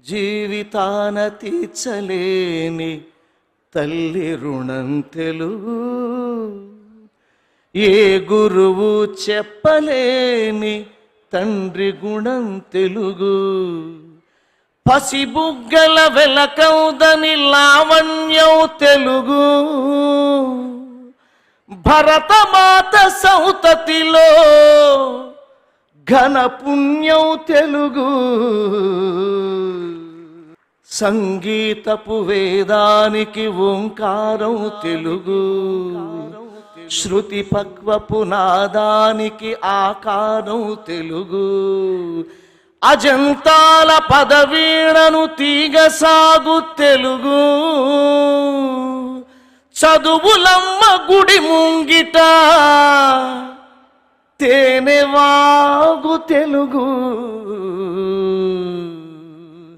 జీవితాన తీర్చలేని తల్లి రుణం తెలుగు, ఏ గురువు చెప్పలేని తండ్రి గుణం తెలుగు. పసిబుగ్గల వెలకౌదని లావణ్యం తెలుగు, భరతమాత సౌతతిలో ఘన పుణ్యం తెలుగు. సంగీతపు వేదానికి ఓంకారం తెలుగు, శృతి పక్వపు నాదానికి ఆకారం తెలుగు. అజంతాల పదవీణను తీగ సాగు తెలుగు, చదువులమ్మ గుడి ముంగిట తేనెవాగు తెలుగు.